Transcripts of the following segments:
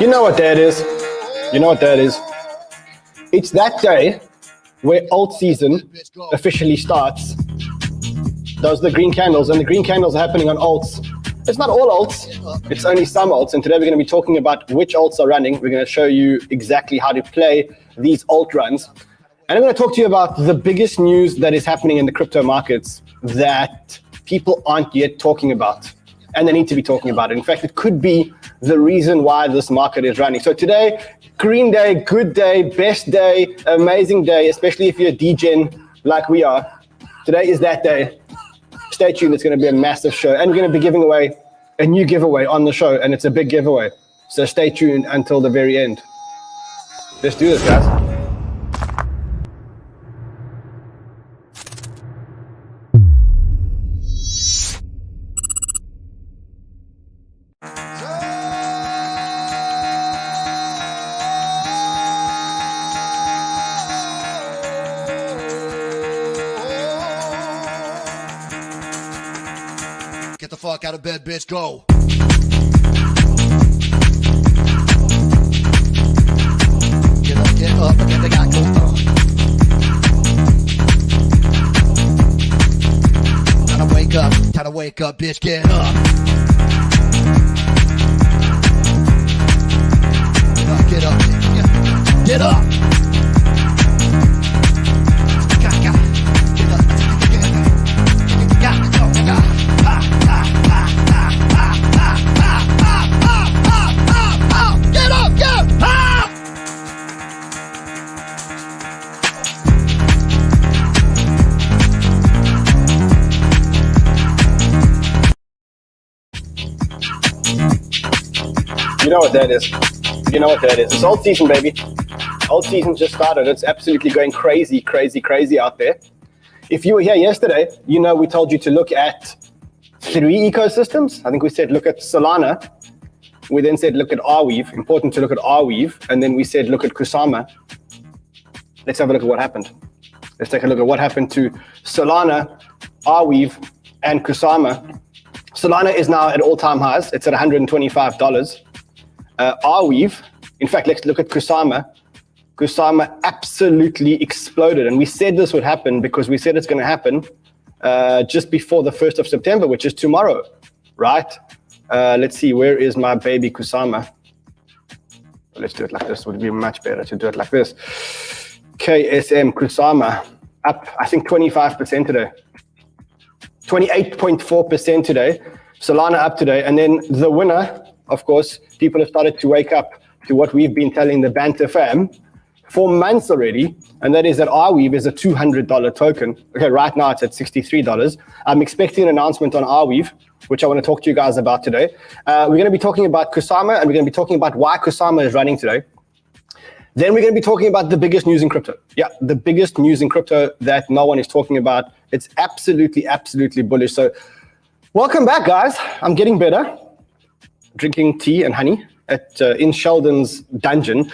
You know what that is. You know what that is. It's that day where alt season officially starts. Those are the green candles, and the green candles are happening on alts. It's not all alts, it's only some alts, and today we're going to be talking about which alts are running. We're going to show you exactly how to play these alt runs. And I'm going to talk to you about the biggest news that is happening in the crypto markets that people aren't yet talking about, and they need to be talking about it. In fact, it could be the reason why this market is running. So today, green day, good day, best day, amazing day, especially if you're a degen like we are. Today is that day. Stay tuned, it's going to be a massive show, and we're going to be giving away a new giveaway on the show, and it's a big giveaway. So stay tuned until the very end. Let's do this, guys. Get the fuck out of bed, bitch, go. Get up, get the guy, go. Time to wake up, bitch, get up. Get up, get up. You know what that is. You know what that is. It's alt season, baby. Alt season just started. It's absolutely going crazy, crazy, crazy out there. If you were here yesterday, you know we told you to look at 3 ecosystems. I think we said look at Solana. We then said look at Arweave. Important to look at Arweave. And then we said look at Kusama. Let's have a look at what happened. Let's take a look at what happened to Solana, Arweave, and Kusama. Solana is now at all-time highs. It's at $125. Arweave, in fact, let's look at Kusama. Kusama absolutely exploded, and we said this would happen because we said it's going to happen just before the 1st of September, which is tomorrow, right? Let's see, where is my baby Kusama? Let's do it like this. It would be much better to do it like this. KSM Kusama up, I think 25% today. 28.4% today. Solana up today, and then the winner, of course, people have started to wake up to what we've been telling the Banter fam for months already, and that is that Arweave is a $200 token. Okay, right now it's at $63. I'm expecting an announcement on Arweave, which I want to talk to you guys about today. We're going to be talking about Kusama, and we're going to be talking about why Kusama is running today. Then we're going to be talking about the biggest news in crypto. Yeah, the biggest news in crypto that no one is talking about. It's absolutely, absolutely bullish. So welcome back, guys. I'm getting better. Drinking tea and honey in Sheldon's dungeon.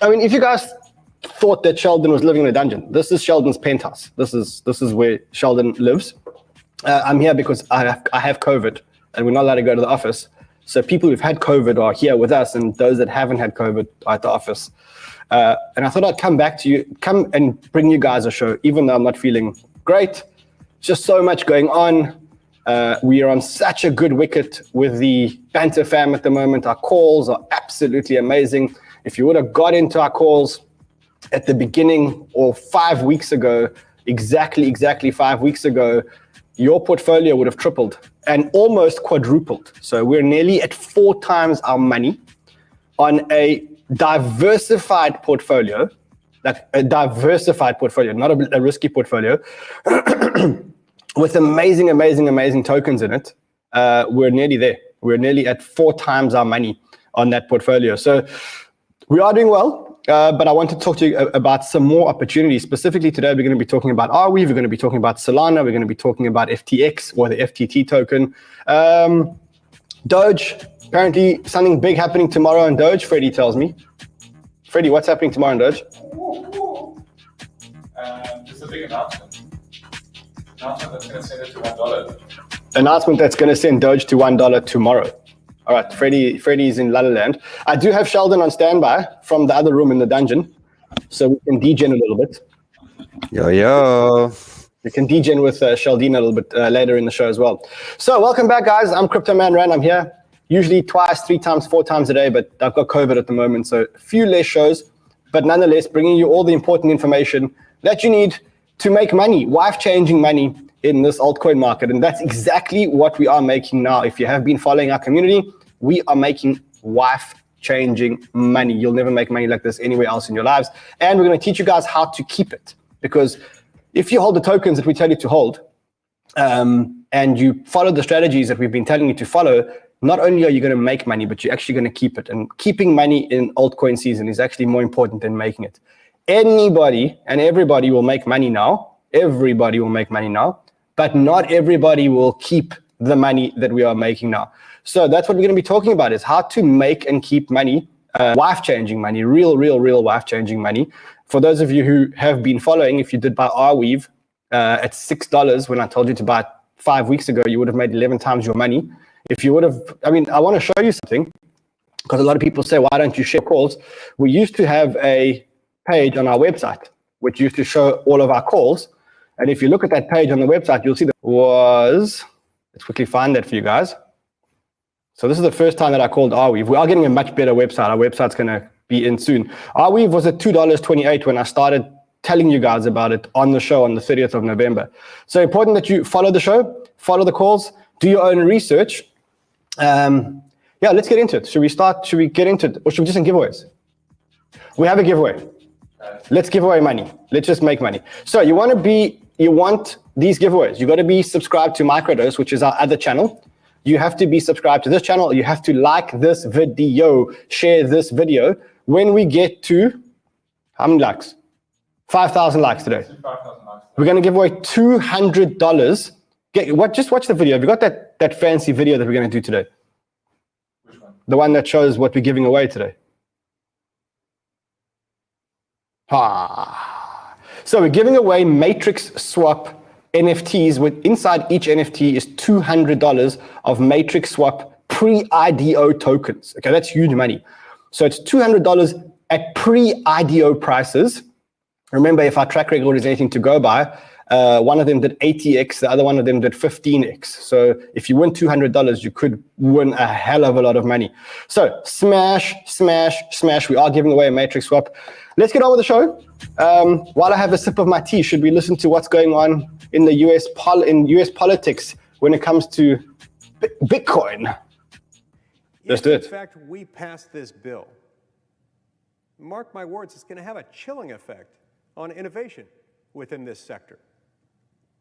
I mean, if you guys thought that Sheldon was living in a dungeon, this is Sheldon's penthouse. This is where Sheldon lives. I'm here because I have COVID, and we're not allowed to go to the office. So people who've had COVID are here with us, and those that haven't had COVID are at the office. And I thought I'd come back to you, come and bring you guys a show, even though I'm not feeling great. Just so much going on. We are on such a good wicket with the Banter fam at the moment. Our calls are absolutely amazing. If you would have got into our calls at the beginning or 5 weeks ago, exactly 5 weeks ago, your portfolio would have tripled and almost quadrupled. So we're nearly at 4 times our money on a diversified portfolio, like a diversified portfolio, not a risky portfolio, with amazing, amazing, amazing tokens in it. We're nearly there. We're nearly at 4 times our money on that portfolio. So we are doing well, but I want to talk to you about some more opportunities. Specifically today, we're going to be talking about Arweave, we're going to be talking about Solana, we're going to be talking about FTX or the FTT token. Doge, apparently something big happening tomorrow on Doge, Freddie tells me. Freddie, what's happening tomorrow on Doge? Just a big announcement. Announcement that's going to send it to $1. Announcement that's going to send Doge to $1 tomorrow. All right, Freddie's in La La Land. I do have Sheldon on standby from the other room in the dungeon, so we can degen a little bit. Yo. We can degen with Sheldon a little bit later in the show as well. So welcome back, guys. I'm Crypto Man Ran. I'm here usually twice, 3 times, 4 times a day, but I've got COVID at the moment, so a few less shows, but nonetheless, bringing you all the important information that you need to make money, life-changing money in this altcoin market. And that's exactly what we are making now. If you have been following our community, we are making life-changing money. You'll never make money like this anywhere else in your lives. And we're going to teach you guys how to keep it. Because if you hold the tokens that we tell you to hold, and you follow the strategies that we've been telling you to follow, not only are you going to make money, but you're actually going to keep it. And keeping money in altcoin season is actually more important than making it. Anybody and everybody will make money now. Everybody will make money now. But not everybody will keep the money that we are making now. So that's what we're going to be talking about, is how to make and keep money, life-changing money, real life-changing money. For those of you who have been following, if you did buy Arweave at $6 when I told you to buy it 5 weeks ago, you would have made 11 times your money. If you would have, I want to show you something, because a lot of people say, why don't you share calls? We used to have a page on our website, which used to show all of our calls. And if you look at that page on the website, you'll see that let's quickly find that for you guys. So this is the first time that I called Arweave. We are getting a much better website. Our website's going to be in soon. Arweave was at $2.28 when I started telling you guys about it on the show on the 30th of November. So important that you follow the show, follow the calls, do your own research. Yeah, let's get into it. Should we get into it? Or should we just do giveaways? We have a giveaway. Let's give away money. Let's just make money. So you want these giveaways. You got to be subscribed to Microdose, which is our other channel. You have to be subscribed to this channel. You have to like this video, share this video. When we get to, how many likes? 5,000 likes today. 5,000 likes. We're going to give away $200. Just watch the video. Have you got that fancy video that we're going to do today? Which one? The one that shows what we're giving away today. So we're giving away matrix swap NFTs. Inside each NFT is $200 of matrix swap pre-IDO tokens. Okay, that's huge money. So it's $200 at pre-IDO prices. Remember, if our track record is anything to go by, one of them did 80x, the other one of them did 15x. So if you win $200, you could win a hell of a lot of money. So smash. We are giving away a matrix swap. Let's get on with the show. While I have a sip of my tea, should we listen to what's going on in the US politics when it comes to Bitcoin? Let's do it. In fact, we pass this bill, mark my words, it's going to have a chilling effect on innovation within this sector.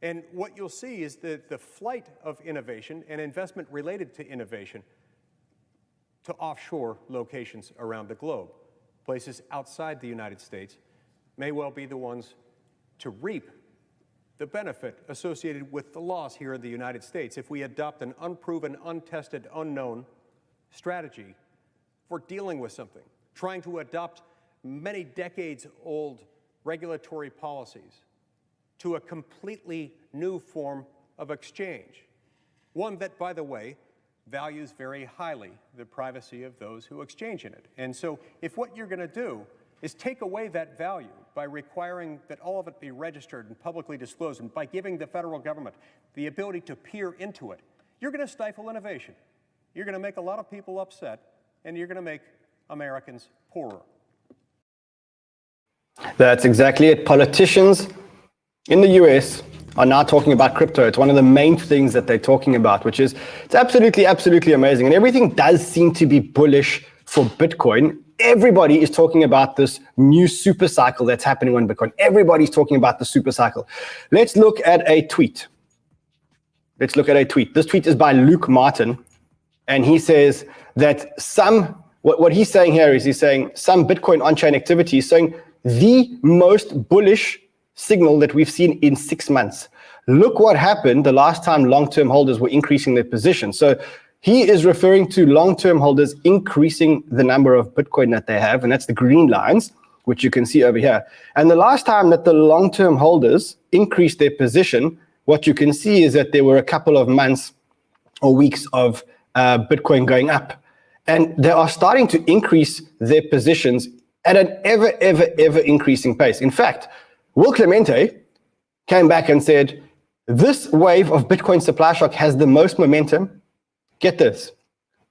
And what you'll see is that the flight of innovation and investment related to innovation to offshore locations around the globe, places outside the United States, may well be the ones to reap the benefit associated with the loss here in the United States if we adopt an unproven, untested, unknown strategy for dealing with something, trying to adopt many decades-old regulatory policies to a completely new form of exchange, one that, by the way, values very highly the privacy of those who exchange in it. And so if what you're going to do is take away that value by requiring that all of it be registered and publicly disclosed, and by giving the federal government the ability to peer into it, you're going to stifle innovation. You're going to make a lot of people upset, and you're going to make Americans poorer. That's exactly it. Politicians in the US are now talking about crypto. It's one of the main things that they're talking about, which is, it's absolutely amazing. And everything does seem to be bullish for Bitcoin. Everybody is talking about this new super cycle that's happening on Bitcoin. Everybody's talking about the super cycle. Let's look at a tweet. This tweet is by Luke Martin. And he says that what he's saying here is, he's saying some Bitcoin on-chain activity is showing the most bullish signal that we've seen in 6 months. Look what happened the last time long-term holders were increasing their position. So he is referring to long-term holders increasing the number of Bitcoin that they have, and that's the green lines, which you can see over here. And the last time that the long-term holders increased their position, what you can see is that there were a couple of months or weeks of Bitcoin going up. And they are starting to increase their positions at an ever increasing pace. In fact, Will Clemente came back and said, this wave of Bitcoin supply shock has the most momentum, get this,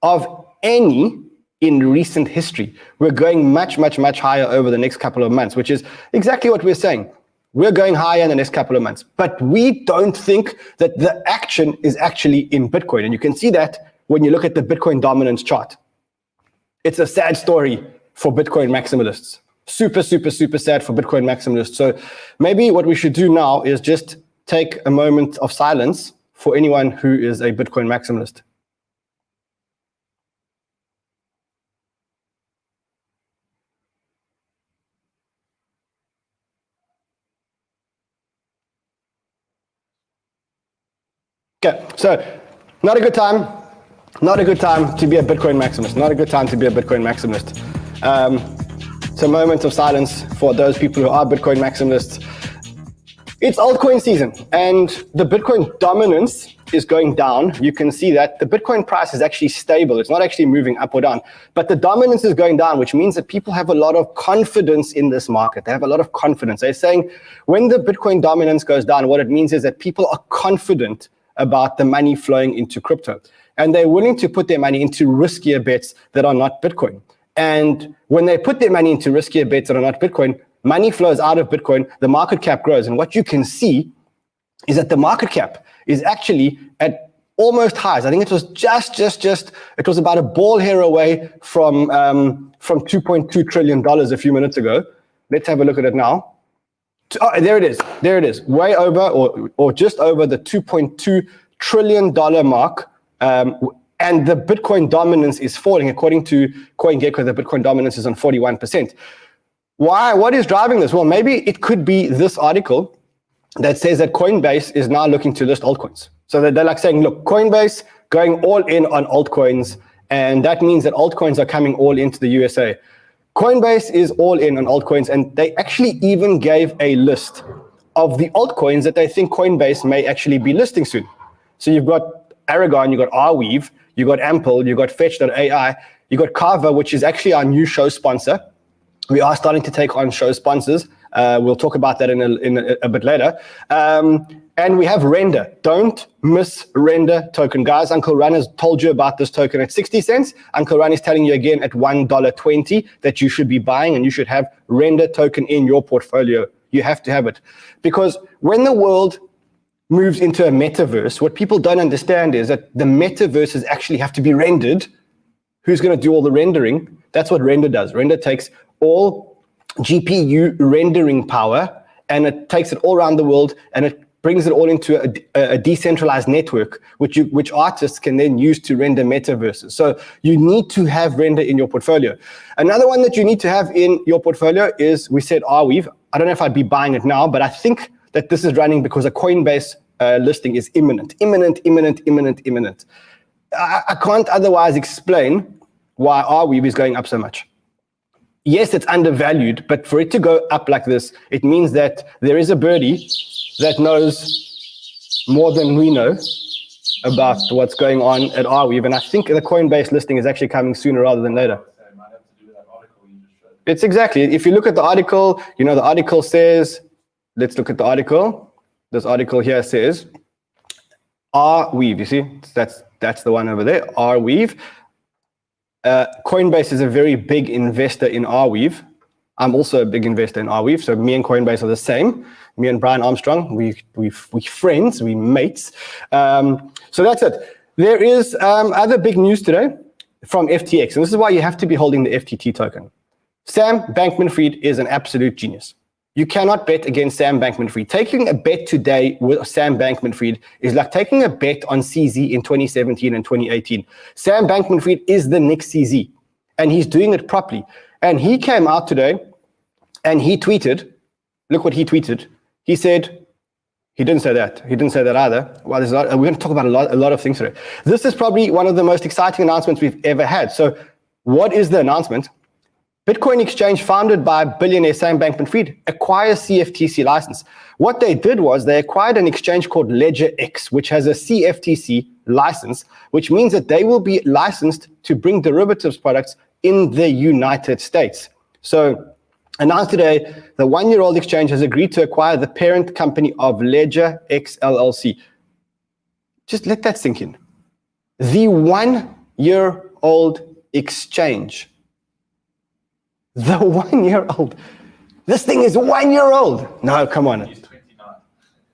of any in recent history. We're going much higher over the next couple of months, which is exactly what we're saying. We're going higher in the next couple of months, but we don't think that the action is actually in Bitcoin. And you can see that when you look at the Bitcoin dominance chart. It's a sad story for Bitcoin maximalists. Super sad for Bitcoin maximalists. So maybe what we should do now is just take a moment of silence for anyone who is a Bitcoin maximalist. Okay, so not a good time to be a Bitcoin maximalist. Not a good time to be a Bitcoin maximalist. It's a moment of silence for those people who are Bitcoin maximalists. It's altcoin season, and the Bitcoin dominance is going down. You can see that the Bitcoin price is actually stable. It's not actually moving up or down, but the dominance is going down, which means that people have a lot of confidence in this market. They have a lot of confidence. They're saying when the Bitcoin dominance goes down, what it means is that people are confident about the money flowing into crypto. And they're willing to put their money into riskier bets that are not Bitcoin. And when they put their money into riskier bets that are not Bitcoin, money flows out of Bitcoin, the market cap grows. And what you can see is that the market cap is actually at almost highs. I think it was it was about a ball hair away from $2.2 trillion a few minutes ago. Let's have a look at it now. Oh, there it is, way over or just over the $2.2 trillion mark. And the Bitcoin dominance is falling. According to CoinGecko, the Bitcoin dominance is on 41%. Why? What is driving this? Well, maybe it could be this article that says that Coinbase is now looking to list altcoins. So that they're like saying, look, Coinbase going all in on altcoins, and that means that altcoins are coming all into the USA. Coinbase is all in on altcoins, and they actually even gave a list of the altcoins that they think Coinbase may actually be listing soon. So you've got Aragon, you've got Arweave, you've got Ample, you've got Fetch.ai, you've got Carver, which is actually our new show sponsor. We are starting to take on show sponsors. We'll talk about that in a bit later. And we have Render. Don't miss Render token. Guys, Uncle Ran has told you about this token at 60 cents. Uncle Ran is telling you again at $1.20 that you should be buying, and you should have Render token in your portfolio. You have to have it. Because when the world moves into a metaverse, what people don't understand is that the metaverses actually have to be rendered. Who's going to do all the rendering? That's what Render does. Render takes all GPU rendering power, and it takes it all around the world, and it brings it all into a decentralized network, which artists can then use to render metaverses. So you need to have Render in your portfolio. Another one that you need to have in your portfolio is, we said Arweave. I don't know if I'd be buying it now, but I think that this is running because a Coinbase listing is imminent. I can't otherwise explain why Arweave is going up so much. Yes, it's undervalued, but for it to go up like this, it means that there is a birdie that knows more than we know about what's going on at Arweave. And I think the Coinbase listing is actually coming sooner rather than later. It's exactly, if you look at the article, you know, the article says, let's look at the article. This article here says, Arweave, you see, that's the one over there, Arweave. Coinbase is a very big investor in Arweave. I'm also a big investor in Arweave, so me and Coinbase are the same. Me and Brian Armstrong, we friends, we mates. So that's it. There is other big news today from FTX, and this is why you have to be holding the FTT token. Sam Bankman-Fried is an absolute genius. You cannot bet against Sam Bankman-Fried. Taking a bet today with Sam Bankman-Fried is like taking a bet on CZ in 2017 and 2018. Sam Bankman-Fried is the next CZ, and he's doing it properly. And he came out today and he tweeted, look what he tweeted. He said, he didn't say that. He didn't say that either. Well, we're going to talk about a lot of things today. This is probably one of the most exciting announcements we've ever had. So what is the announcement? Bitcoin exchange founded by billionaire Sam Bankman-Fried acquires CFTC license. What they did was they acquired an exchange called Ledger X, which has a CFTC license, which means that they will be licensed to bring derivatives products in the United States. So announced today, the one-year-old exchange has agreed to acquire the parent company of Ledger X LLC. Just let that sink in. The one-year-old exchange. The 1 year old. This thing is 1 year old. No, come on. He's 29.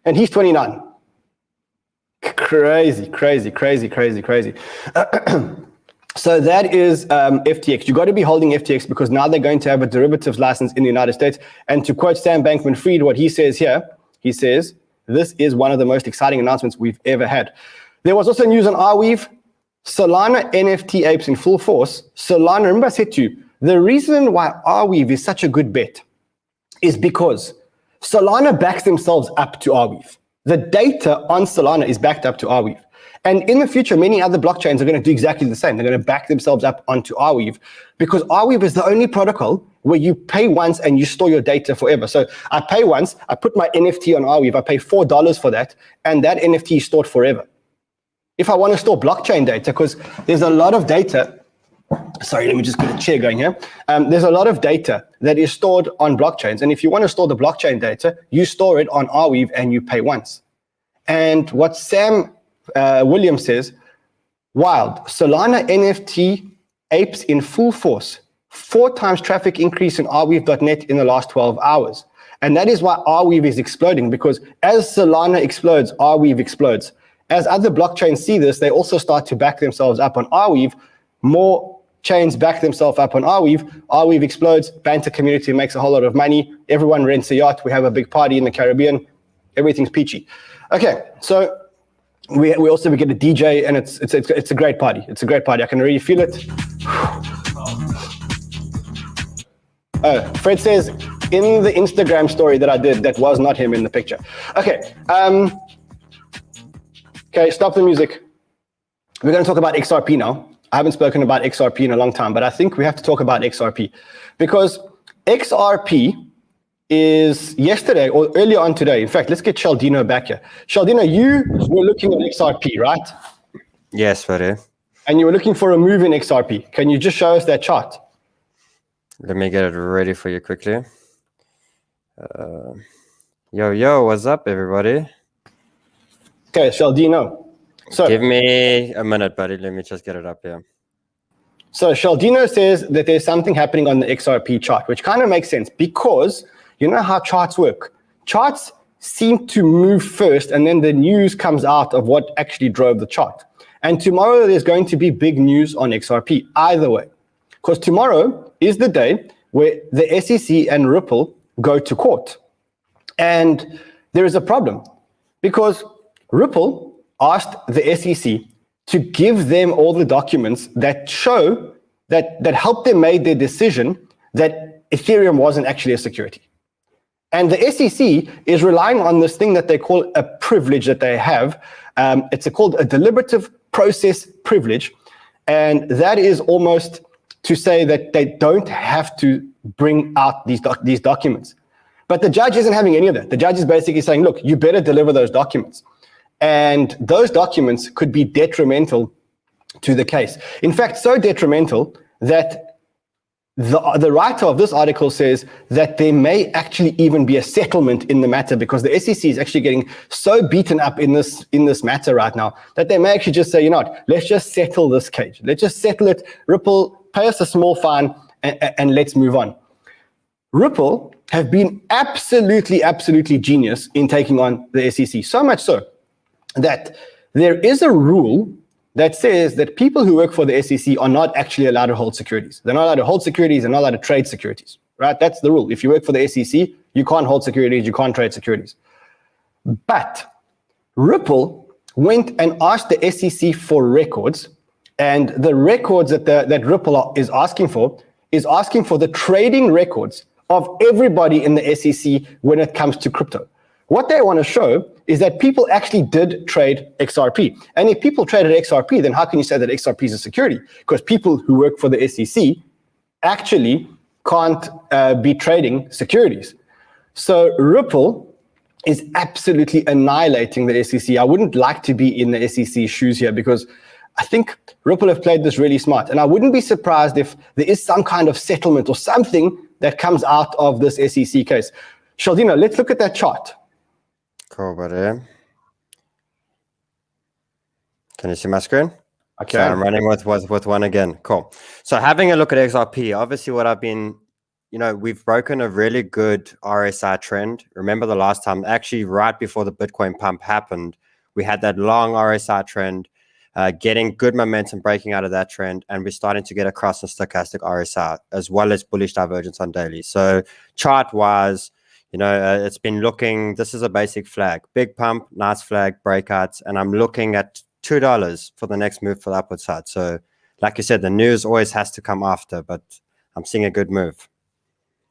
And he's 29. Crazy, crazy, crazy, crazy, crazy. So that is FTX. You got to be holding FTX because now they're going to have a derivatives license in the United States. And to quote Sam Bankman-Fried, what he says here, he says, this is one of the most exciting announcements we've ever had. There was also news on Arweave. Solana NFT apes in full force. Solana, remember I said to you, the reason why Arweave is such a good bet is because Solana backs themselves up to Arweave. The data on Solana is backed up to Arweave. And in the future, many other blockchains are going to do exactly the same. They're going to back themselves up onto Arweave because Arweave is the only protocol where you pay once and you store your data forever. So I pay once, I put my NFT on Arweave, I pay $4 for that, and that NFT is stored forever. If I want to store blockchain data, because there's a lot of data, sorry, let me just get a chair going here. There's a lot of data that is stored on blockchains. And if you want to store the blockchain data, you store it on Arweave and you pay once. And what Sam Williams says, wild, Solana NFT apes in full force, 4 times traffic increase in Arweave.net in the last 12 hours. And that is why Arweave is exploding, because as Solana explodes, Arweave explodes. As other blockchains see this, they also start to back themselves up on Arweave. More chains back themselves up on Arweave. Arweave explodes. Banter community makes a whole lot of money. Everyone rents a yacht. We have a big party in the Caribbean. Everything's peachy. Okay, so we also get a DJ, and it's a great party. It's a great party. I can really feel it. Oh, Fred says in the Instagram story that I did, that was not him in the picture. Okay. Okay, stop the music. We're going to talk about XRP now. I haven't spoken about XRP in a long time, but I think we have to talk about XRP because XRP is yesterday or earlier on today. In fact, let's get Sheldino back here. Sheldino, you were looking at XRP, right? Yes, buddy. And you were looking for a move in XRP. Can you just show us that chart? Let me get it ready for you quickly. Yo, what's up, everybody? Okay, Sheldino. So give me a minute, buddy. Let me just get it up here. So Sheldino says that there's something happening on the XRP chart, which kind of makes sense because you know how charts work. Charts seem to move first, and then the news comes out of what actually drove the chart. And tomorrow there's going to be big news on XRP, either way. Because tomorrow is the day where the SEC and Ripple go to court. And there is a problem because Ripple asked the SEC to give them all the documents that show that help them make their decision that Ethereum wasn't actually a security. And the SEC is relying on this thing that they call a privilege that they have. It's called a deliberative process privilege. And that is almost to say that they don't have to bring out these documents. But the judge isn't having any of that. The judge is basically saying, look, you better deliver those documents. And those documents could be detrimental to the case. In fact, so detrimental that the writer of this article says that there may actually even be a settlement in the matter because the SEC is actually getting so beaten up in this matter right now that they may actually just say, you know what, let's just settle this case. Let's just settle it. Ripple, pay us a small fine and let's move on. Ripple have been absolutely genius in taking on the SEC, so much so that there is a rule that says that people who work for the SEC are not actually allowed to hold securities. They're not allowed to hold securities, they're not allowed to trade securities, right? That's the rule. If you work for the SEC, you can't hold securities, you can't trade securities. But Ripple went and asked the SEC for records, and the records that Ripple is asking for the trading records of everybody in the SEC when it comes to crypto. What they want to show is that people actually did trade XRP. And if people traded XRP, then how can you say that XRP is a security? Because people who work for the SEC actually can't be trading securities. So Ripple is absolutely annihilating the SEC. I wouldn't like to be in the SEC shoes here because I think Ripple have played this really smart. And I wouldn't be surprised if there is some kind of settlement or something that comes out of this SEC case. Shaldino, let's look at that chart. Cool, buddy. Can you see my screen? Okay. So I'm running with one again. Cool. So having a look at XRP, obviously what I've been, we've broken a really good RSI trend. Remember the last time, actually right before the Bitcoin pump happened, we had that long RSI trend, getting good momentum, breaking out of that trend, and we're starting to get across a stochastic RSI as well as bullish divergence on daily. So chart-wise, it's been looking, this is a basic flag, big pump, nice flag, breakouts, and I'm looking at $2 for the next move for the upward side. So like you said, the news always has to come after, but I'm seeing a good move.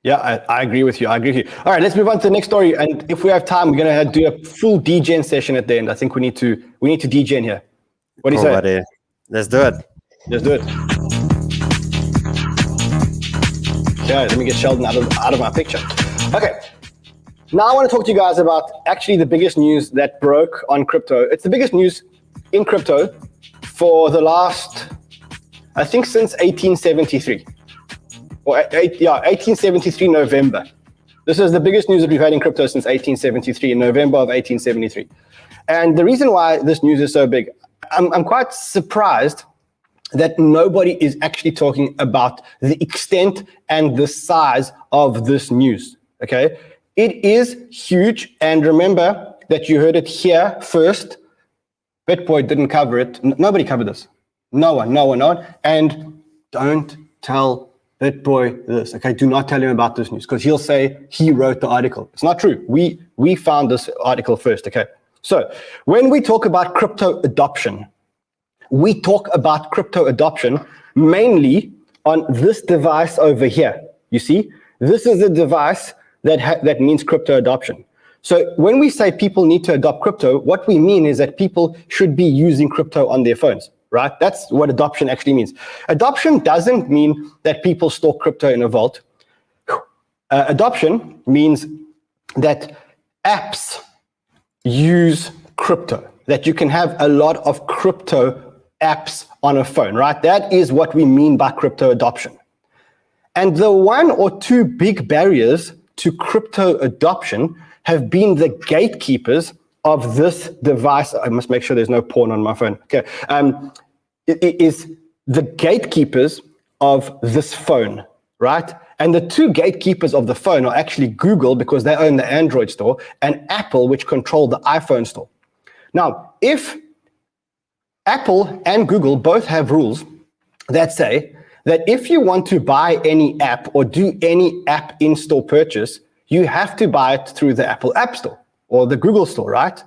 Yeah, I agree with you. All right, let's move on to the next story. And if we have time, we're going to do a full degen session at the end. I think we need to degen here. What do you say? Buddy. Let's do it. Let's do it. Okay, let me get Sheldon out of my picture. Okay. Now I want to talk to you guys about actually the biggest news that broke on crypto. It's the biggest news in crypto for the last, I think, since 1873. Or 1873 November. This is the biggest news that we've had in crypto since 1873, in November of 1873. And the reason why this news is so big, I'm quite surprised that nobody is actually talking about the extent and the size of this news, okay? It is huge, and remember that you heard it here first. BitBoy didn't cover it. Nobody covered this. No one. And don't tell BitBoy this, okay? Do not tell him about this news because he'll say he wrote the article. It's not true. We found this article first, okay? So when we talk about crypto adoption, we talk about crypto adoption mainly on this device over here. You see, this is a device that means crypto adoption. So when we say people need to adopt crypto, what we mean is that people should be using crypto on their phones, right? That's what adoption actually means. Adoption doesn't mean that people store crypto in a vault. Adoption means that apps use crypto, that you can have a lot of crypto apps on a phone, right? That is what we mean by crypto adoption. And the one or two big barriers to crypto adoption have been the gatekeepers of this device. I must make sure there's no porn on my phone. Okay. It is the gatekeepers of this phone, right? And the two gatekeepers of the phone are actually Google, because they own the Android store, and Apple, which control the iPhone store. Now, if Apple and Google both have rules that say that if you want to buy any app or do any app in-store purchase, you have to buy it through the Apple App Store or the Google Store, right?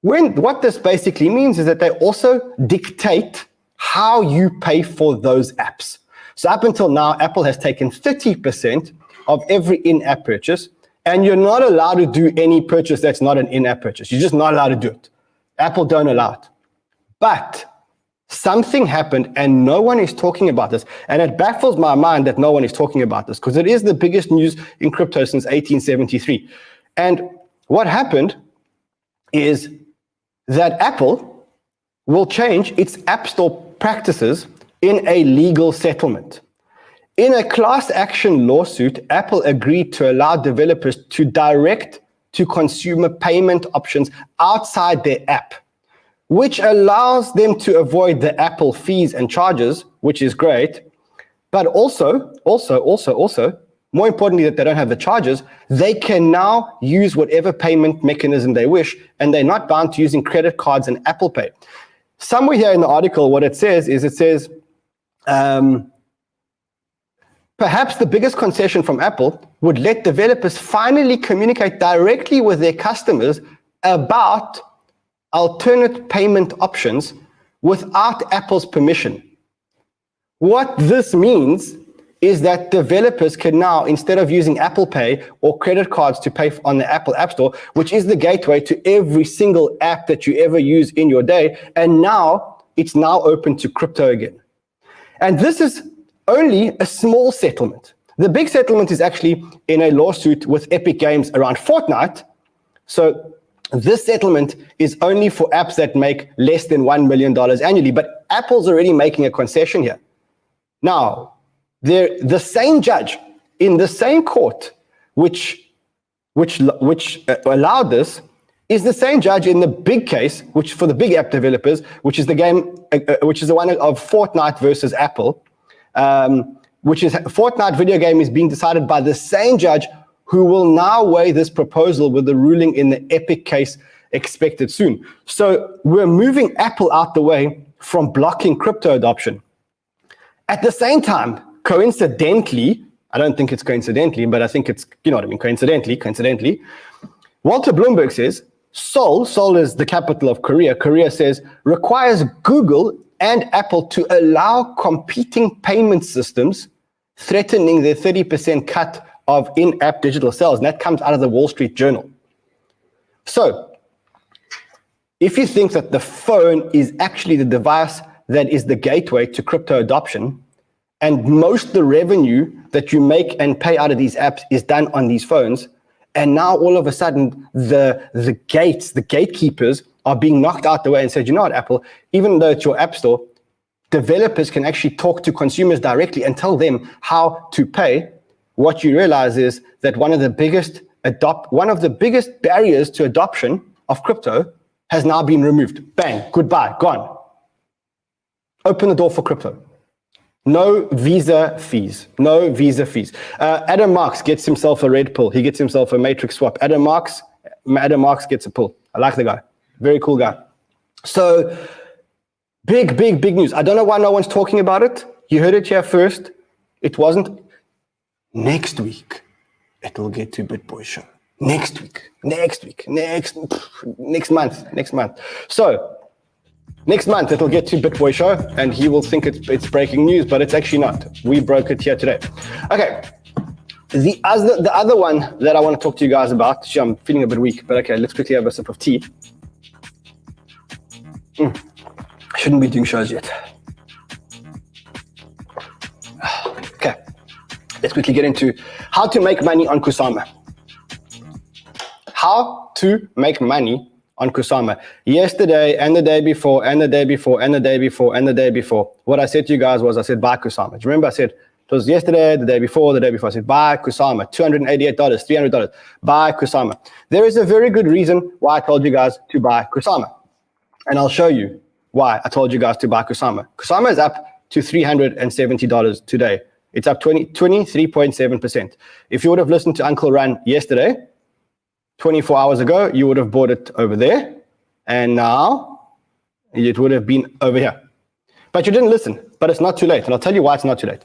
What this basically means is that they also dictate how you pay for those apps. So up until now, Apple has taken 30% of every in-app purchase, and you're not allowed to do any purchase that's not an in-app purchase. You're just not allowed to do it. Apple don't allow it. But something happened and no one is talking about this. And it baffles my mind that no one is talking about this, because it is the biggest news in crypto since 1873. And what happened is that Apple will change its App Store practices in a legal settlement. In a class action lawsuit, Apple agreed to allow developers to direct to consumer payment options outside their app, which allows them to avoid the Apple fees and charges, which is great. But also, more importantly, that they don't have the charges, they can now use whatever payment mechanism they wish, and they're not bound to using credit cards and Apple Pay. Somewhere here in the article, what it says is, perhaps the biggest concession from Apple would let developers finally communicate directly with their customers about alternate payment options without Apple's permission. What this means is that developers can now, instead of using Apple Pay or credit cards to pay on the Apple App Store, which is the gateway to every single app that you ever use in your day, and now it's now open to crypto again. And this is only a small settlement. The big settlement is actually in a lawsuit with Epic Games around Fortnite. So this settlement is only for apps that make less than $1 million annually, but Apple's already making a concession here. Now, the same judge in the same court which allowed this is the same judge in the big case, which for the big app developers, which is the one of Fortnite versus Apple, which is Fortnite video game is being decided by the same judge who will now weigh this proposal with the ruling in the Epic case expected soon. So we're moving Apple out the way from blocking crypto adoption. At the same time, coincidentally, I don't think it's coincidentally, but I think it's, you know what I mean, coincidentally, Walter Bloomberg says, Seoul is the capital of Korea. Korea says, requires Google and Apple to allow competing payment systems, threatening their 30% cut of in-app digital sales. And that comes out of the Wall Street Journal. So if you think that the phone is actually the device that is the gateway to crypto adoption, and most of the revenue that you make and pay out of these apps is done on these phones, and now all of a sudden the gatekeepers are being knocked out the way and said, you know what, Apple, even though it's your app store, developers can actually talk to consumers directly and tell them how to pay. What you realize is that one of the biggest barriers to adoption of crypto has now been removed. Bang, goodbye, gone. Open the door for crypto. No visa fees. Adam Marks gets himself a red pill. He gets himself a matrix swap. Adam Marks gets a pill. I like the guy. Very cool guy. So big news. I don't know why no one's talking about it. You heard it here first. It wasn't. Next week, it will get to BitBoy Show. Next month. So next month, it'll get to BitBoy Show, and he will think it's breaking news, but it's actually not. We broke it here today. Okay. The other one that I want to talk to you guys about, I'm feeling a bit weak, but okay, let's quickly have a sip of tea. Shouldn't be doing shows yet. Okay. Let's quickly get into how to make money on Kusama. How to make money on Kusama. Yesterday and the day before and the day before and the day before and the day before, what I said to you guys was I said, buy Kusama. Do you remember I said, it was yesterday, the day before, I said, buy Kusama, $288, $300, buy Kusama. There is a very good reason why I told you guys to buy Kusama. And I'll show you why I told you guys to buy Kusama. Kusama is up to $370 today. It's up 23.7%. If you would have listened to Uncle Ran yesterday, 24 hours ago, you would have bought it over there. And now it would have been over here. But you didn't listen, but it's not too late. And I'll tell you why it's not too late.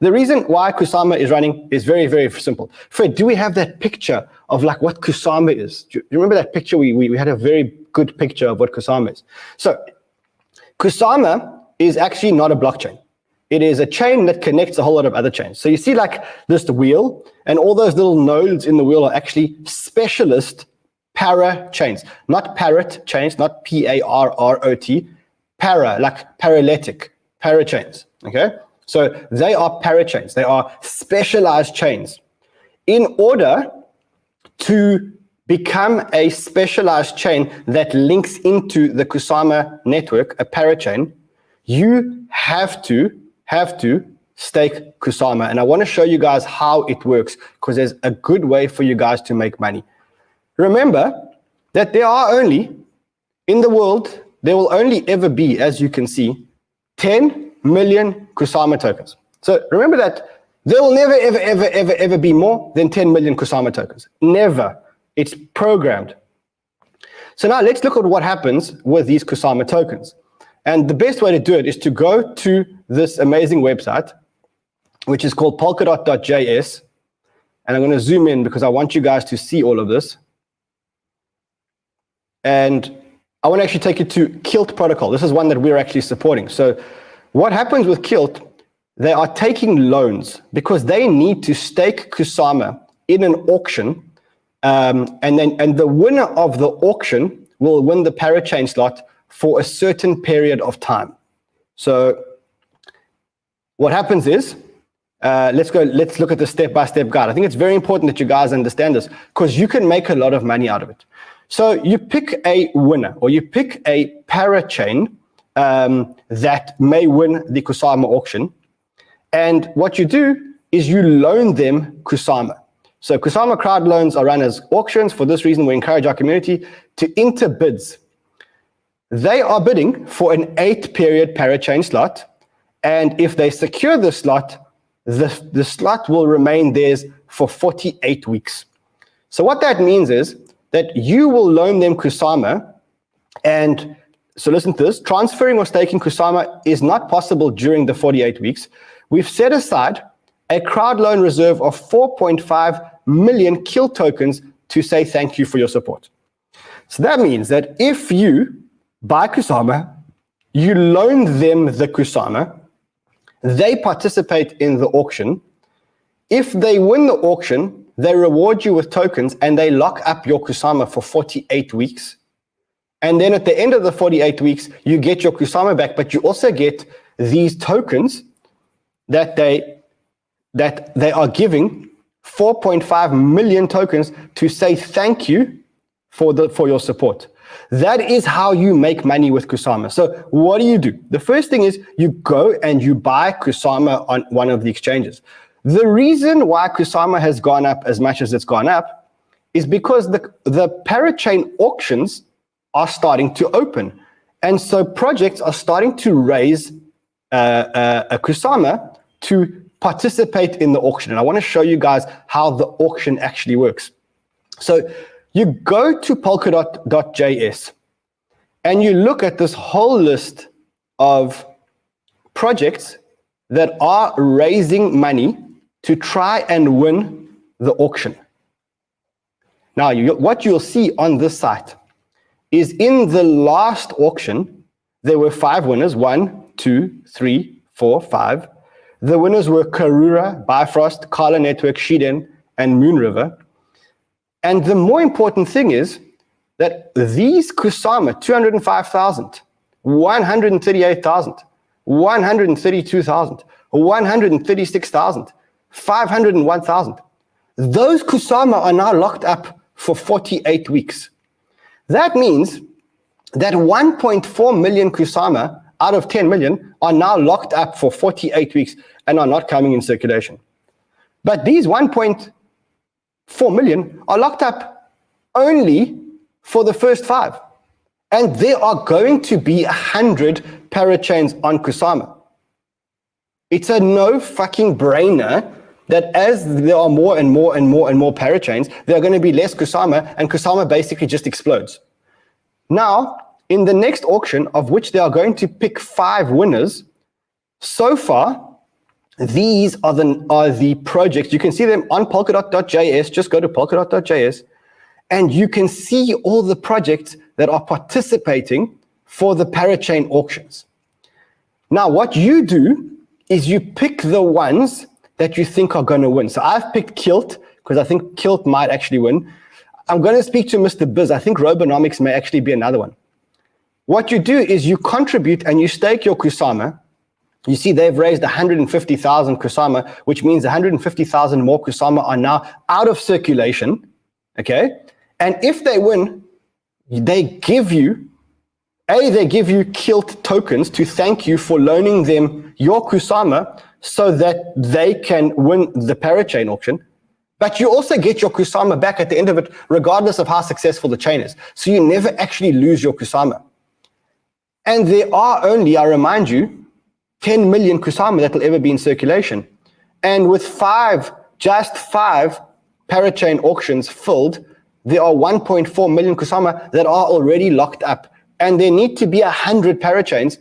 The reason why Kusama is running is very, very simple. Fred, do we have that picture of like what Kusama is? Do you remember that picture? We had a very good picture of what Kusama is. So Kusama is actually not a blockchain. It is a chain that connects a whole lot of other chains. So you see like this wheel, and all those little nodes in the wheel are actually specialist para chains, not parrot chains, not P-A-R-R-O-T, para, like paralytic, para chains, okay? So they are para chains. They are specialized chains. In order to become a specialized chain that links into the Kusama network, a para chain, you have to stake Kusama. And I want to show you guys how it works because there's a good way for you guys to make money. Remember that there are only, in the world, there will only ever be, as you can see, 10 million Kusama tokens. So remember that there will never, ever be more than 10 million Kusama tokens. Never. It's programmed. So now let's look at what happens with these Kusama tokens. And the best way to do it is to go to this amazing website, which is called polkadot.js. And I'm going to zoom in because I want you guys to see all of this. And I want to actually take you to Kilt protocol. This is one that we're actually supporting. So what happens with Kilt, they are taking loans because they need to stake Kusama in an auction. And the winner of the auction will win the parachain slot for a certain period of time. So what happens is let's look at the step-by-step guide. I think it's very important that you guys understand this because you can make a lot of money out of it. So you pick a winner or you pick a parachain that may win the Kusama auction. And what you do is you loan them Kusama. So Kusama crowd loans are run as auctions. For this reason, we encourage our community to enter bids. They are bidding for an 8-period parachain slot. And if they secure the slot, the slot will remain theirs for 48 weeks. So what that means is that you will loan them Kusama. And so listen to this. Transferring or staking Kusama is not possible during the 48 weeks. We've set aside a crowd loan reserve of 4.5 million kill tokens to say thank you for your support. So that means that if you buy Kusama, you loan them the Kusama, they participate in the auction. If they win the auction, they reward you with tokens and they lock up your Kusama for 48 weeks. And then at the end of the 48 weeks, you get your Kusama back, but you also get these tokens that they are giving 4.5 million tokens to say thank you for your support. That is how you make money with Kusama. So what do? The first thing is you go and you buy Kusama on one of the exchanges. The reason why Kusama has gone up as much as it's gone up is because the parachain auctions are starting to open. And so projects are starting to raise a Kusama to participate in the auction. And I want to show you guys how the auction actually works. So you go to Polkadot.js and you look at this whole list of projects that are raising money to try and win the auction. Now, what you'll see on this site is in the last auction, there were 5 winners, 1, 2, 3, 4, 5. The winners were Karura, Bifrost, Kala Network, Shiden, and Moonriver. And the more important thing is that these Kusama, 205,000, 138,000, 132,000, 136,000, 501,000, those Kusama are now locked up for 48 weeks. That means that 1.4 million Kusama out of 10 million are now locked up for 48 weeks and are not coming in circulation. But these 1.4 million are locked up only for the first 5. And there are going to be 100 parachains on Kusama. It's a no fucking brainer that as there are more and more and more and more parachains, there are going to be less Kusama, and Kusama basically just explodes. Now, in the next auction, of which they are going to pick 5 winners, so far, these are the projects. You can see them on Polkadot.js. Just go to Polkadot.js, and you can see all the projects that are participating for the parachain auctions. Now, what you do is you pick the ones that you think are going to win. So I've picked Kilt because I think Kilt might actually win. I'm going to speak to Mr. Biz. I think Robonomics may actually be another one. What you do is you contribute and you stake your Kusama. You see they've raised 150,000 Kusama, which means 150,000 more Kusama are now out of circulation, okay? And if they win, they give you Kilt tokens to thank you for loaning them your Kusama so that they can win the parachain auction. But you also get your Kusama back at the end of it, regardless of how successful the chain is. So you never actually lose your Kusama. And there are only, I remind you, 10 million Kusama that will ever be in circulation. And with just five parachain auctions filled, there are 1.4 million Kusama that are already locked up. And there need to be 100 parachains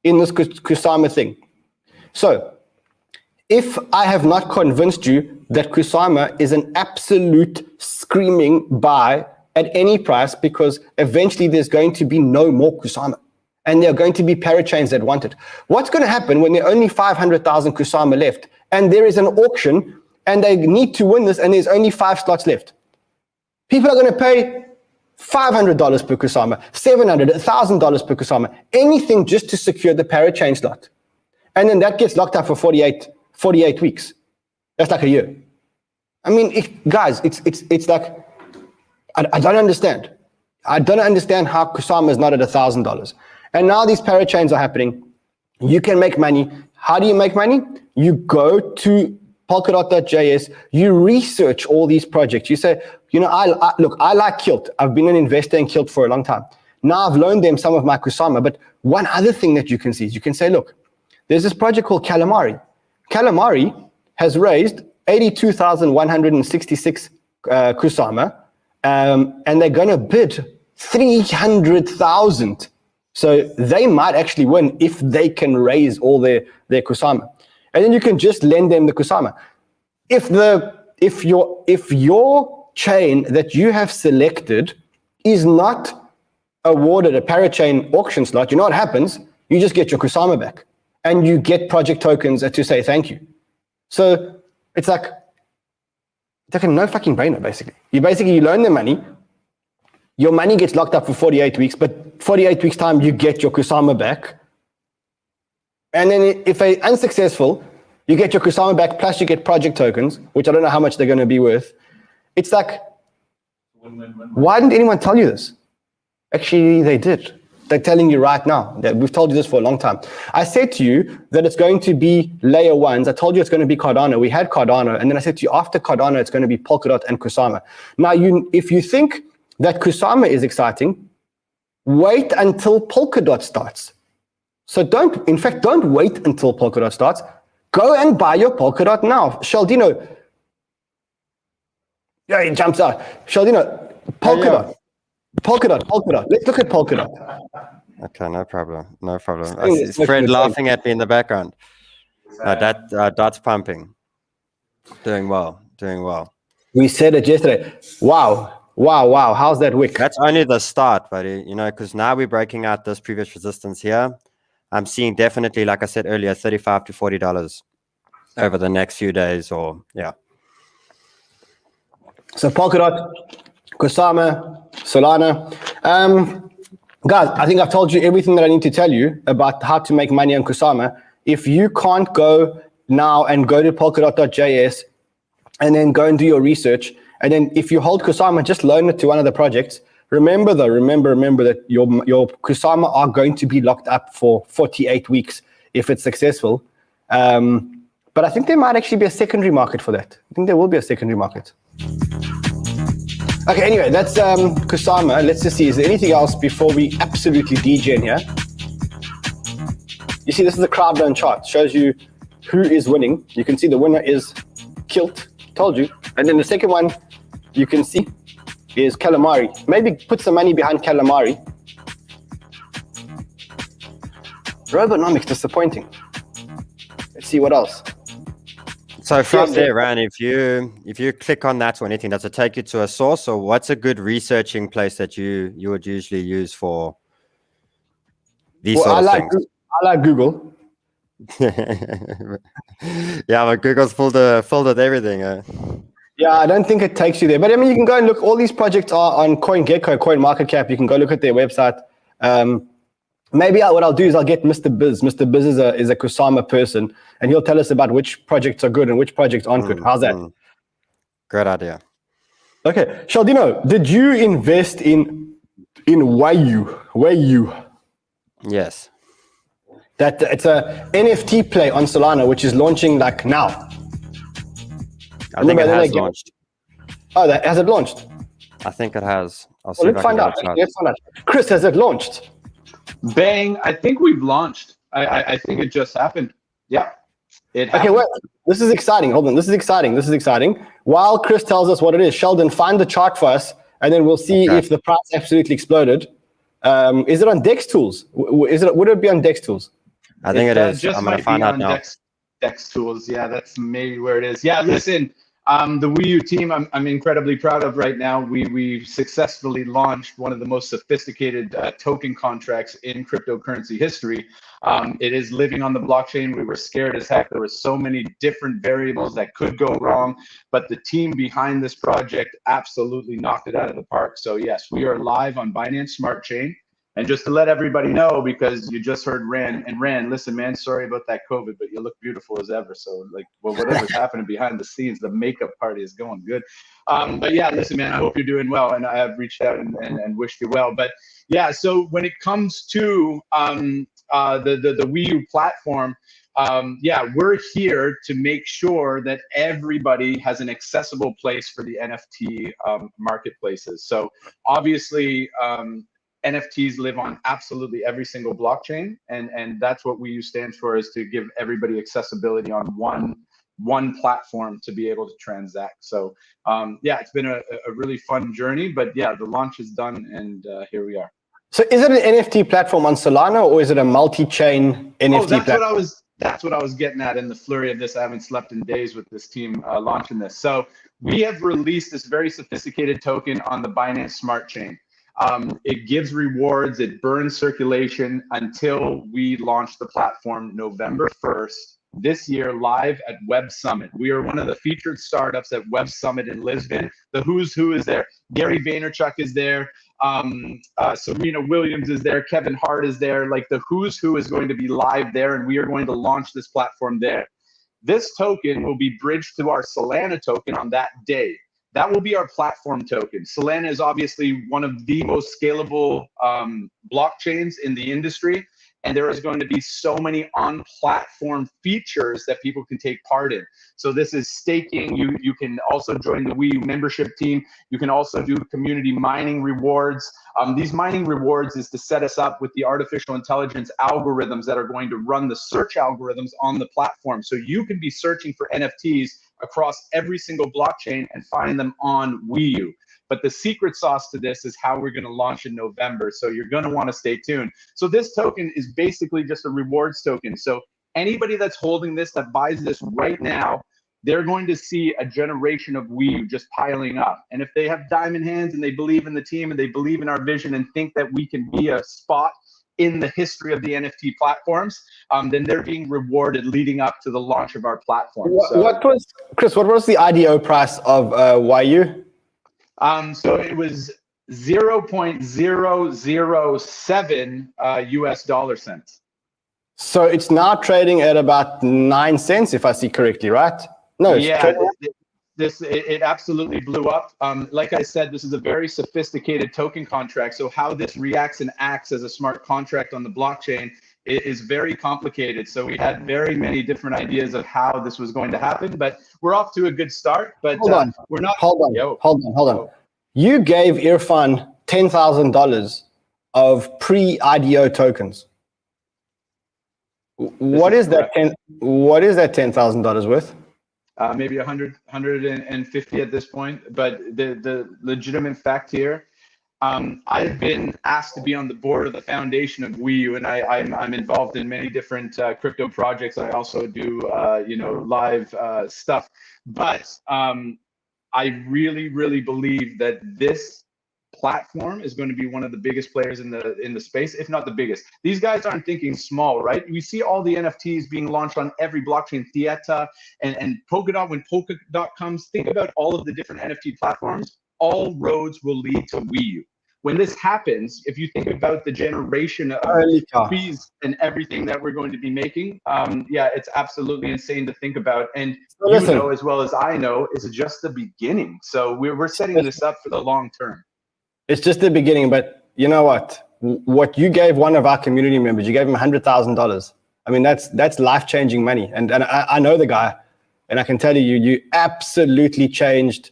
in this Kusama thing. So if I have not convinced you that Kusama is an absolute screaming buy at any price, because eventually there's going to be no more Kusama. And there are going to be parachains that want it. What's going to happen when there are only 500,000 Kusama left and there is an auction and they need to win this and there's only 5 slots left? People are going to pay $500 per Kusama, $700, $1,000 per Kusama, anything just to secure the parachain slot. And then that gets locked up for 48 48 weeks. That's like a year. I mean, guys, it's like, I don't understand. I don't understand how Kusama is not at $1,000. And now these parachains are happening. You can make money. How do you make money? You go to Polkadot.js, you research all these projects. You say, you know, I like Kilt. I've been an investor in Kilt for a long time. Now I've loaned them some of my Kusama. But one other thing that you can see is you can say, look, there's this project called Calamari. Calamari has raised 82,166 Kusama, and they're going to bid 300,000. So they might actually win if they can raise all their Kusama. And then you can just lend them the Kusama. If your chain that you have selected is not awarded a parachain auction slot, you know what happens? You just get your Kusama back and you get project tokens to say thank you. So it's like a no fucking brainer, basically. You loan them money, your money gets locked up for 48 weeks, but 48 weeks time, you get your Kusama back. And then if they're unsuccessful, you get your Kusama back, plus you get project tokens, which I don't know how much they're going to be worth. It's like, why didn't anyone tell you this? Actually, they did. They're telling you right now. That we've told you this for a long time. I said to you that it's going to be layer ones. I told you it's going to be Cardano. We had Cardano. And then I said to you, after Cardano, it's going to be Polkadot and Kusama. Now, if you think that Kusama is exciting, wait until Polkadot starts. So don't wait until Polkadot starts. Go and buy your Polkadot now. Sheldino. Yeah, he jumps out. Sheldino, Polkadot. Polkadot. Let's look at Polkadot. Okay, no problem. I see Fred laughing at me in the background. Dot's pumping. Doing well. We said it yesterday. Wow. How's that wick? That's only the start, buddy. You know, because now we're breaking out this previous resistance here. I'm seeing definitely, like I said earlier, $35 to $40 over the next few days, or yeah. So Polkadot, Kusama, Solana. Guys, I think I've told you everything that I need to tell you about how to make money on Kusama. If you can't go now and go to Polkadot.js and then go and do your research, and then if you hold Kusama, just loan it to one of the projects. Remember that your Kusama are going to be locked up for 48 weeks if it's successful. But I think there might actually be a secondary market for that. I think there will be a secondary market. Okay, anyway, that's Kusama. Let's just see, is there anything else before we absolutely degen here? You see, this is the Crowdloan Chart. Shows you who is winning. You can see the winner is Kilt, told you. And then the second one you can see is Calamari. Maybe put some money behind Calamari. Robonomics, disappointing. Let's see what else. So from there, Ryan, if you click on that or anything, does it take you to a source, or what's a good researching place that you would usually use for these sort of things? I like Google. Yeah, but Google's filled with everything. Yeah, I don't think it takes you there. But I mean, you can go and look. All these projects are on CoinGecko, CoinMarketCap. You can go look at their website. Maybe what I'll do is I'll get Mr. Biz. Mr. Biz is a Kusama person, and he'll tell us about which projects are good and which projects aren't good. How's that? Great idea. Okay, Sheldino, did you invest in WEYU? Yes. That it's a NFT play on Solana, which is launching like now. I think it has launched. Oh, has it launched? I think it has. Let's find out. Chris, has it launched? Bang! I think we've launched. I think it just happened. Yeah. It happened. Okay, wait. This is exciting. Hold on. This is exciting. While Chris tells us what it is, Sheldon, find the chart for us, and then we'll see if the price absolutely exploded. Is it on Dex Tools? Would it be on Dex Tools? I think it is. Just I'm going to find out now. Dex Tools. Yeah, that's maybe where it is. Yeah, listen. The WEYU team, I'm incredibly proud of right now. We successfully launched one of the most sophisticated token contracts in cryptocurrency history. It is living on the blockchain. We were scared as heck. There were so many different variables that could go wrong, but the team behind this project absolutely knocked it out of the park. So yes, we are live on Binance Smart Chain. And just to let everybody know, because you just heard Rand, listen, man, sorry about that COVID, but you look beautiful as ever. So like, well, whatever's happening behind the scenes, the makeup party is going good. But yeah, listen, man, I hope you're doing well, and I have reached out and wished you well. But yeah, so when it comes to the WEYU platform, yeah, we're here to make sure that everybody has an accessible place for the NFT marketplaces. So obviously, NFTs live on absolutely every single blockchain, and that's what WEYU stands for, is to give everybody accessibility on one platform to be able to transact. So yeah, it's been a really fun journey, but yeah, the launch is done, and here we are. So is it an NFT platform on Solana, or is it a multi-chain NFT platform? That's what I was getting at in the flurry of this. I haven't slept in days with this team launching this. So we have released this very sophisticated token on the Binance Smart Chain. It gives rewards, it burns circulation until we launch the platform November 1st this year, live at Web Summit. We are one of the featured startups at Web Summit in Lisbon. The who's who is there. Gary Vaynerchuk is there. Serena Williams is there. Kevin Hart is there. Like, the who's who is going to be live there, and we are going to launch this platform there. This token will be bridged to our Solana token on that day. That will be our platform token. Solana is obviously one of the most scalable blockchains in the industry, and there is going to be so many on-platform features that people can take part in. So this is staking. You can also join the WEYU membership team. You can also do community mining rewards. These mining rewards is to set us up with the artificial intelligence algorithms that are going to run the search algorithms on the platform. So you can be searching for NFTs across every single blockchain and find them on WEYU. But the secret sauce to this is how we're going to launch in November. So you're going to want to stay tuned. So this token is basically just a rewards token. So anybody that's holding this, that buys this right now, they're going to see a generation of WEYU just piling up. And if they have diamond hands and they believe in the team and they believe in our vision and think that we can be a spot in the history of the NFT platforms, then they're being rewarded leading up to the launch of our platform. What was, Chris, what was the IDO price of WEYU? So it was 0.007 US dollar cents. So it's now trading at about 9 cents, if I see correctly, right? No, yeah, it absolutely blew up. Like I said, this is a very sophisticated token contract. So how this reacts and acts as a smart contract on the blockchain is very complicated. So we had very many different ideas of how this was going to happen, but we're off to a good start. But we're not. Hold on. You gave Irfan $10,000 of pre-IDO tokens. What is that $10,000 worth? Maybe 150 at this point. But the legitimate fact here, I've been asked to be on the board of the foundation of WEYU, and I'm involved in many different crypto projects. I also do live stuff. But I really believe that this platform is going to be one of the biggest players in the space, if not the biggest. These guys aren't thinking small, right? We see all the NFTs being launched on every blockchain, Theata and Polkadot. When Polkadot comes, think about all of the different NFT platforms. All roads will lead to WEYU. When this happens, if you think about the generation of fees and everything that we're going to be making, yeah, it's absolutely insane to think about. And you know as well as I know, it's just the beginning. So we're setting this up for the long term. It's just the beginning, but you know what? What you gave one of our community members, you gave him $100,000. I mean, that's life-changing money. And I know the guy, and I can tell you absolutely changed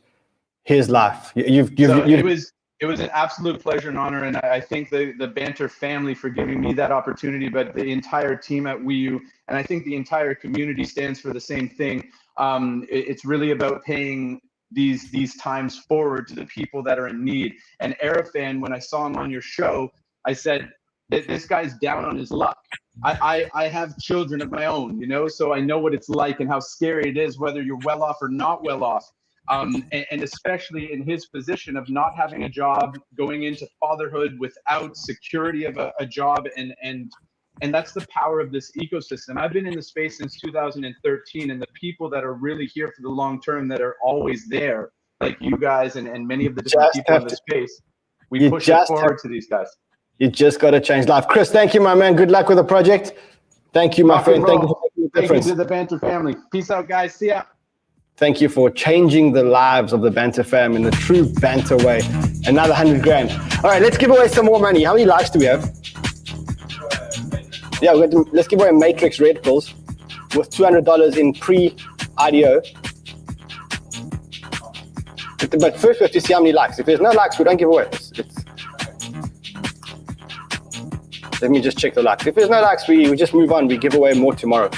his life. It was an absolute pleasure and honor, and I thank the Banter family for giving me that opportunity, but the entire team at WEYU, and I think the entire community stands for the same thing. It's really about paying these times forward to the people that are in need. And Arafan, when I saw him on your show, I said that this guy's down on his luck. I have children of my own, so I know what it's like and how scary it is, whether you're well off or not well off. And especially in his position of not having a job, going into fatherhood without security of a job, and that's the power of this ecosystem. I've been in the space since 2013, and the people that are really here for the long term, that are always there, like you guys and many of the different people in the space, we push it forward to these guys. You just got to change life. Chris, thank you, my man. Good luck with the project. Thank you, my Rock and friend. Thank you roll. for making the Thank you difference. to the Banter family. Peace out, guys. See ya. Thank you for changing the lives of the Banter fam in the true Banter way. Another 100 grand. All right, let's give away some more money. How many likes do we have? Yeah, let's give away Matrix Red Pills with $200 in pre-IDO. But first we have to see how many likes. If there's no likes, we don't give away. Let me just check the likes. If there's no likes, we just move on. We give away more tomorrow.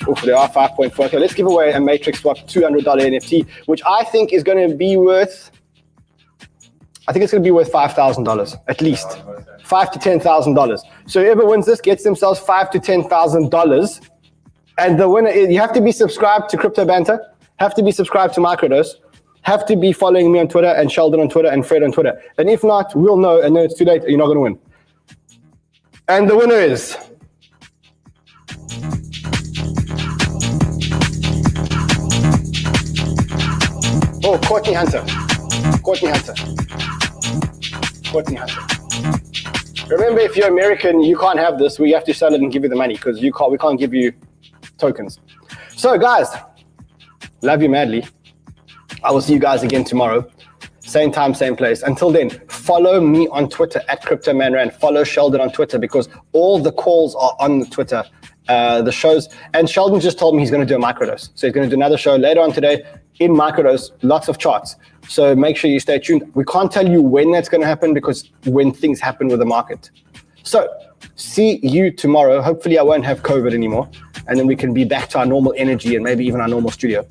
Oof, there are 5.4. Okay, let's give away a Matrix Swap $200 NFT, which I think is going to be worth, $5,000 at least. $5,000 to $10,000. So whoever wins this gets themselves $5,000 to $10,000. And the winner is, you have to be subscribed to Crypto Banter, have to be subscribed to Microdose, have to be following me on Twitter and Sheldon on Twitter and Fred on Twitter. And if not, we'll know, and then it's too late, you're not going to win. And the winner is... Oh, Courtney Hunter. Remember, if you're American, you can't have this. We have to sell it and give you the money because we can't give you tokens. So, guys, love you madly. I will see you guys again tomorrow. Same time, same place. Until then, follow me on Twitter at CryptoManRand. Follow Sheldon on Twitter because all the calls are on the Twitter, the shows. And Sheldon just told me he's going to do a microdose. So he's going to do another show later on today in microdose, lots of charts. So make sure you stay tuned. We can't tell you when that's going to happen because when things happen with the market. So see you tomorrow. Hopefully I won't have COVID anymore. And then we can be back to our normal energy and maybe even our normal studio.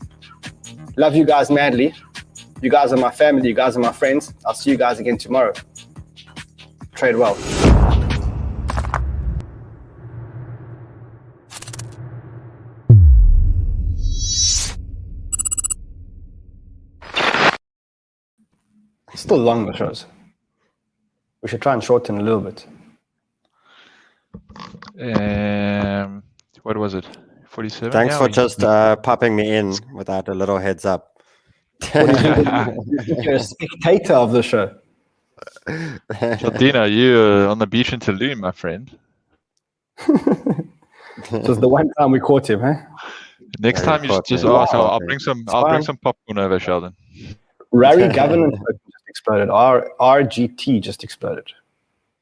Love you guys madly. You guys are my family. You guys are my friends. I'll see you guys again tomorrow. Trade well. Still long, the shows. We should try and shorten a little bit. What was it? 47? Thanks Yeah, for we- just popping me in without a little heads up. You're a spectator of the show. Dina, you on the beach in Tulum, my friend. It was the one time we caught him, huh? Next Yeah, time you caught just me. ask. Wow. I'll bring some. I'll bring some popcorn over, Sheldon. Rary governance just exploded. RGT just exploded.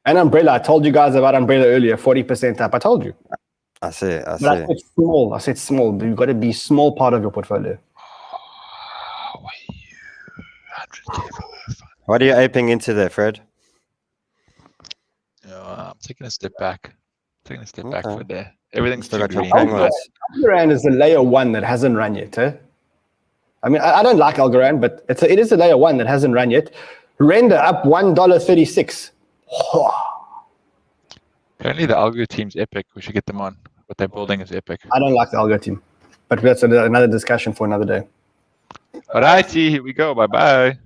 And Umbrella, I told you guys about Umbrella earlier, 40% up. I told you. I see. But I said small. I said small. But you've got to be small part of your portfolio. What are you aping into there, Fred? I'm taking a step back. Taking a step back Okay. for there. Everything's Still too got your green. penguins. Algorand is the layer one that hasn't run yet. Eh? I mean, I don't like Algorand, but it is a layer one that hasn't run yet. Render up $1.36. Apparently the algo team's epic. We should get them on. What they're building is epic. I don't like the Algo team, but that's another discussion for another day. Alrighty, here we go. Bye bye.